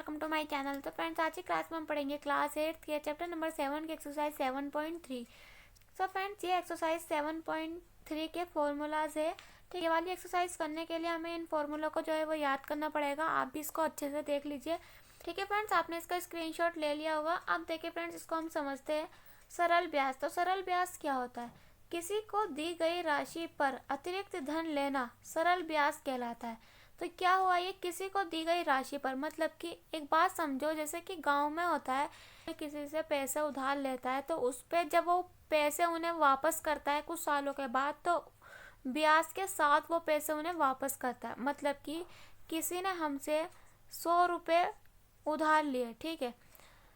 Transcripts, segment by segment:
Welcome to my channel. तो friends, आज की क्लास में हम पढ़ेंगे क्लास 8 के चैप्टर नंबर 7 के एक्सरसाइज 7.3। सो फ्रेंड्स, ये एक्सरसाइज 7.3 के फॉर्मूलाज है। ठीक है, ये वाली एक्सरसाइज करने के लिए हमें इन फॉर्मूला को जो है वो याद करना पड़ेगा। आप भी इसको अच्छे से देख लीजिए। ठीक है फ्रेंड्स, आपने इसका स्क्रीनशॉट ले लिया होगा। अब देखिए फ्रेंड्स, इसको हम समझते हैं। सरल ब्याज। तो सरल ब्याज क्या होता है? किसी को दी गई राशि पर अतिरिक्त धन लेना सरल ब्याज कहलाता है। तो क्या हुआ, ये किसी को दी गई राशि पर, मतलब कि एक बात समझो, जैसे कि गांव में होता है, किसी से पैसे उधार लेता है तो उस पे जब वो पैसे उन्हें वापस करता है कुछ सालों के बाद, तो ब्याज के साथ वो पैसे उन्हें वापस करता है। मतलब कि किसी ने हमसे 100 रुपये उधार लिए, ठीक है,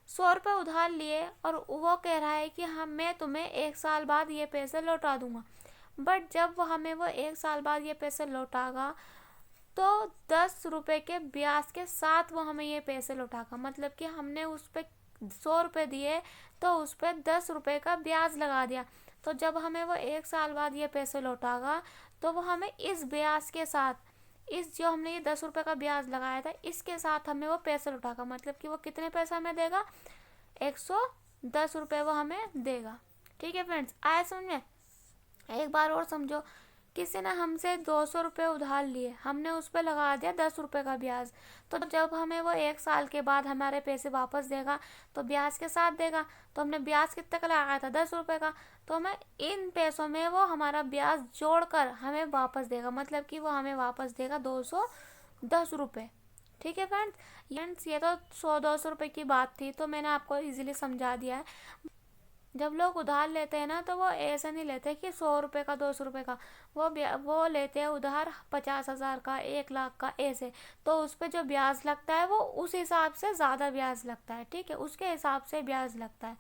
100 रुपये उधार लिए, और वो कह रहा है कि हाँ मैं तुम्हें 1 साल बाद ये पैसे लौटा दूंगा। बट जब वो हमें वो 1 साल बाद ये पैसे लौटागा तो 10 रुपये के ब्याज के साथ वो हमें ये पैसे लौटागा। मतलब कि हमने उस पर 100 रुपये दिए तो उस पर 10 रुपये का ब्याज लगा दिया। तो जब हमें वो 1 साल बाद ये पैसे लौटागा तो वो हमें इस ब्याज के साथ, इस जो हमने ये 10 रुपये का ब्याज लगाया था इसके साथ हमें वो पैसे लौटागा। मतलब कि वो कितने पैसे हमें देगा? 110 रुपये वो हमें देगा। ठीक है फ्रेंड्स, आया समझ में? एक बार और समझो। किसी ने हमसे 200 रुपये उधार लिए, हमने उस पर लगा दिया 10 रुपये का ब्याज। तो जब हमें वो 1 साल के बाद हमारे पैसे वापस देगा तो ब्याज के साथ देगा। तो हमने ब्याज कितने का लगाया था? 10 रुपये का। तो हमें इन पैसों में वो हमारा ब्याज जोड़कर हमें वापस देगा। मतलब कि वो हमें वापस देगा 210 रुपये। ठीक है फ्रेंड्स, ये तो 100-200 रुपये की बात थी, तो मैंने आपको इजीली समझा दिया है। जब लोग उधार लेते हैं ना तो वो ऐसा नहीं लेते कि 100 रुपये का 200 रुपये का, वो लेते हैं उधार 50,000 का, 1 लाख का, ऐसे। तो उस पर जो ब्याज लगता है वो उस हिसाब से ज़्यादा ब्याज लगता है। ठीक है, उसके हिसाब से ब्याज लगता है।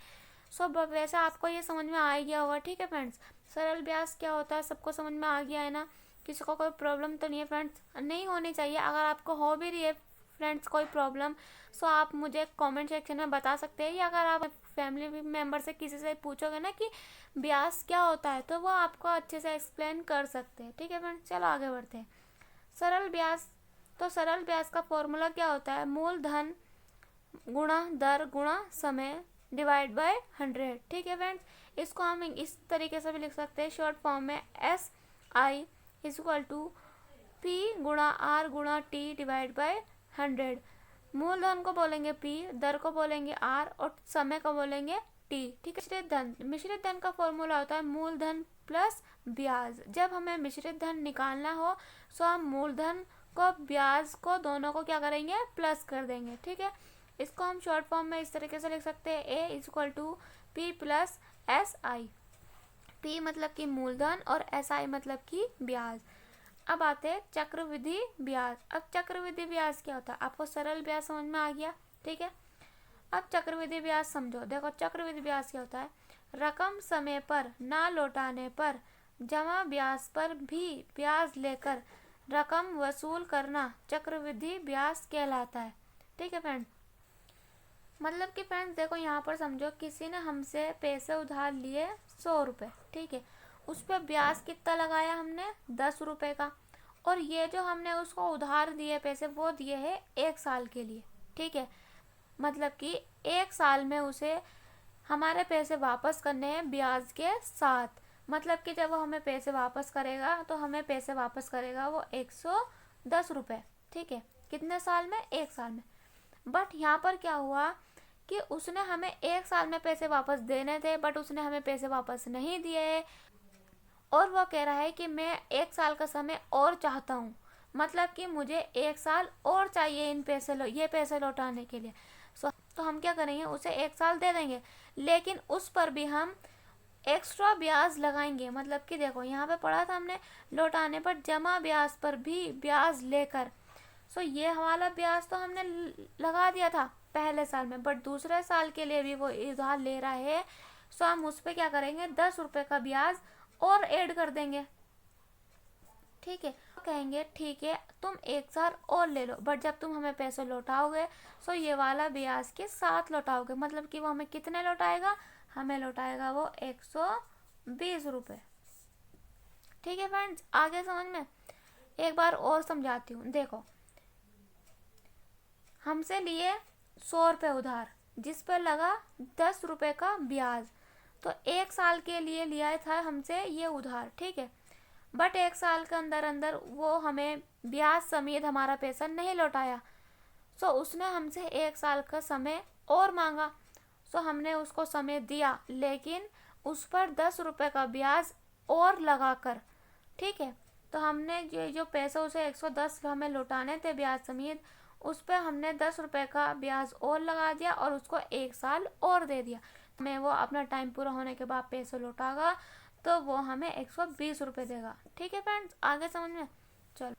सो वैसे आपको ये समझ में आ गया होगा। ठीक है फ्रेंड्स, सरल ब्याज क्या होता है सबको समझ में आ गया है ना? किसी को कोई प्रॉब्लम तो नहीं है फ्रेंड्स? नहीं होनी चाहिए। अगर आपको हो भी रही है फ्रेंड्स कोई प्रॉब्लम, सो आप मुझे कमेंट सेक्शन में बता सकते हैं, या अगर आप फैमिली मेम्बर से किसी से पूछोगे ना कि ब्याज क्या होता है तो वो आपको अच्छे से एक्सप्लेन कर सकते हैं। ठीक है फ्रेंड्स, चलो आगे बढ़ते हैं। सरल ब्याज। तो सरल ब्याज का फॉर्मूला क्या होता है? मूलधन गुणा दर गुणा समय डिवाइड बाय 100। ठीक है फ्रेंड्स, इसको हम इस तरीके से भी लिख सकते हैं शॉर्ट फॉर्म में, SI इक्वल टू P गुणा R गुणा T डिवाइड बाय 100। मूलधन को बोलेंगे P, दर को बोलेंगे R, और समय को बोलेंगे T। ठीक है। मिश्रित धन का फॉर्मूला होता है मूलधन प्लस ब्याज। जब हमें मिश्रित धन निकालना हो तो हम मूलधन को, ब्याज को, दोनों को क्या करेंगे? प्लस कर देंगे। ठीक है, इसको हम शॉर्ट फॉर्म में इस तरीके से लिख सकते हैं, A equal to P plus SI। P मतलब कि मूलधन और SI मतलब कि ब्याज। अब आते हैं चक्रवृद्धि ब्याज। अब चक्रवृद्धि ब्याज क्या होता है? आपको सरल ब्याज समझ में आ गया। ठीक है, अब चक्रवृद्धि ब्याज समझो। देखो चक्रवृद्धि ब्याज क्या होता है? रकम समय पर ना लौटाने पर जमा ब्याज पर भी ब्याज लेकर रकम वसूल करना चक्रवृद्धि ब्याज कहलाता है। ठीक है फ्रेंड, मतलब कि फ्रेंड्स देखो यहाँ पर समझो, किसी ने हमसे पैसे उधार लिए 100 रुपये, ठीक है, उस पर ब्याज कितना लगाया हमने? 10 रुपये का। और ये जो हमने उसको उधार दिए पैसे, वो दिए हैं 1 साल के लिए। ठीक है, मतलब कि 1 साल में उसे हमारे पैसे वापस करने हैं ब्याज के साथ। मतलब कि जब वो हमें पैसे वापस करेगा तो हमें पैसे वापस करेगा वो 110 रुपये। ठीक है, कितने साल में? 1 साल में। बट यहाँ पर क्या हुआ कि उसने हमें 1 साल में पैसे वापस देने थे, बट उसने हमें पैसे वापस नहीं दिए, और वो कह रहा है कि मैं 1 साल का समय और चाहता हूँ। मतलब कि मुझे 1 साल और चाहिए इन ये पैसे लौटाने के लिए। तो हम क्या करेंगे? उसे 1 साल दे देंगे, लेकिन उस पर भी हम एक्स्ट्रा ब्याज लगाएंगे। मतलब कि देखो यहाँ पे पढ़ा था हमने, लौटाने पर जमा ब्याज पर भी ब्याज लेकर। ये वाला ब्याज तो हमने लगा दिया था पहले साल में, बट दूसरे साल के लिए भी वो उधार ले रहा है, हम उस पर क्या करेंगे? 10 रुपये का ब्याज और ऐड कर देंगे। ठीक है, कहेंगे ठीक है तुम 1 साल और ले लो, बट जब तुम हमें पैसे लौटाओगे ये वाला ब्याज के साथ लौटाओगे। मतलब कि वो हमें कितने लौटाएगा? हमें लौटाएगा वो 120 रुपये। ठीक है फ्रेंड्स, आगे समझ में? एक बार और समझाती हूँ। देखो हमसे लिए 100 रुपये उधार, जिस पर लगा 10 रुपये का ब्याज। तो 1 साल के लिए लिया था हमसे ये उधार, ठीक है। बट 1 साल के अंदर अंदर वो हमें ब्याज समेत हमारा पैसा नहीं लौटाया। सो उसने हमसे 1 साल का समय और मांगा। सो हमने उसको समय दिया, लेकिन उस पर 10 रुपये का ब्याज और लगाकर, ठीक है। तो हमने जो पैसे उसे 110 हमें लौटाने थे ब्याज समेत, उस पर हमने 10 रुपये का ब्याज और लगा दिया और उसको 1 साल और दे दिया। हमें वो अपना टाइम पूरा होने के बाद पैसे लौटागा तो वो हमें 120 रुपये देगा, ठीक है फ्रेंड्स। आगे समझ में? चलो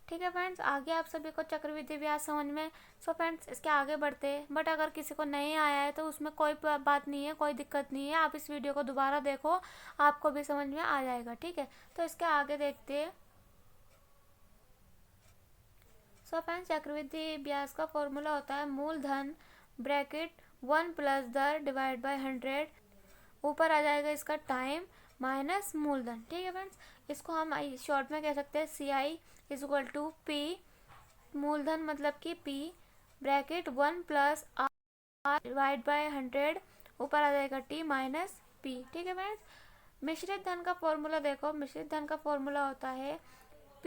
ठीक है फ्रेंड्स, आगे आप सभी को चक्रवृद्धि ब्याज समझ में। सो फ्रेंड्स इसके आगे बढ़ते हैं, बट अगर किसी को नहीं आया है तो उसमें कोई बात नहीं है, कोई दिक्कत नहीं है। आप इस वीडियो को दोबारा देखो, आपको भी समझ में आ जाएगा, ठीक है। तो इसके आगे देखते हैं। सो फ्रेंड्स चक्रवृद्धि ब्याज का फॉर्मूला होता है मूलधन ब्रैकेट 1 प्लस दर डिवाइड बाय 100, ऊपर आ जाएगा इसका टाइम माइनस मूलधन, ठीक है फ्रेंड्स। इसको हम शॉर्ट में कह सकते हैं CI is equal to P, मूलधन मतलब कि P bracket 1 plus R divide by 100, ऊपर आ जाएगा T माइनस P, ठीक है फ्रेंड्स। मिश्रित धन का फॉर्मूला देखो, मिश्रित धन का फॉर्मूला होता है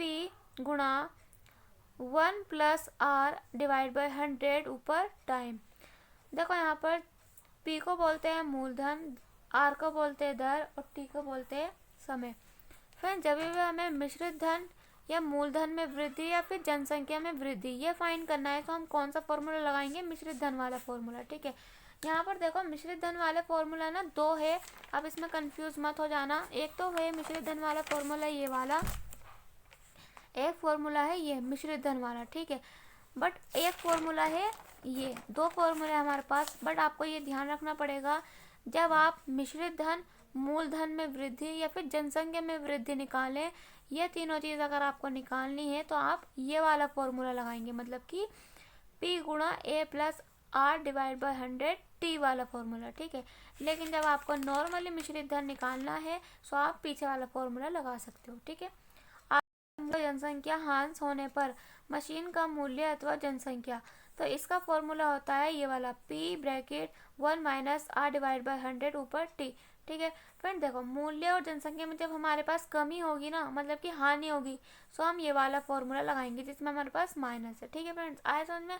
P गुणा 1 प्लस R डिवाइड बाय 100 ऊपर टाइम। देखो यहाँ पर P को बोलते हैं मूलधन, R को बोलते हैं दर और T को बोलते हैं समय। फ्रेंड्स जब भी हमें मिश्रित धन या मूलधन में वृद्धि या फिर जनसंख्या में वृद्धि ये फाइंड करना है तो हम कौन सा फॉर्मूला लगाएंगे? मिश्रित धन वाला फॉर्मूला, ठीक है। यहाँ पर देखो मिश्रित धन वाले फॉर्मूला ना 2 है, अब इसमें कंफ्यूज मत हो जाना। एक तो है मिश्रित धन वाला फॉर्मूला ये वाला, एक फॉर्मूला है ये मिश्रित धन वाला, ठीक है। बट एक फॉर्मूला है ये, 2 फॉर्मूले हमारे पास। बट आपको ये ध्यान रखना पड़ेगा, जब आप मिश्रित धन, मूलधन में वृद्धि या फिर जनसंख्या में वृद्धि निकालें, ये तीनों चीज़ अगर आपको निकालनी है तो आप ये वाला फॉर्मूला लगाएंगे, मतलब कि P गुणा A plus R divide by 100 T वाला फॉर्मूला, ठीक है। लेकिन जब आपको नॉर्मली मिश्रित धन निकालना है तो आप पीछे वाला फॉर्मूला लगा सकते हो, ठीक है। जनसंख्या ह्रास होने पर मशीन का मूल्य अथवा जनसंख्या, तो इसका फॉर्मूला होता है ये वाला P bracket 1 minus R divide by 100 ऊपर T, ठीक है। फ्रेंड देखो मूल्य और जनसंख्या में जब हमारे पास कमी होगी ना, मतलब कि हानि होगी, तो हम ये वाला फॉर्मूला लगाएंगे जिसमें हमारे पास माइनस है, ठीक है फ्रेंड्स। आए समझ में?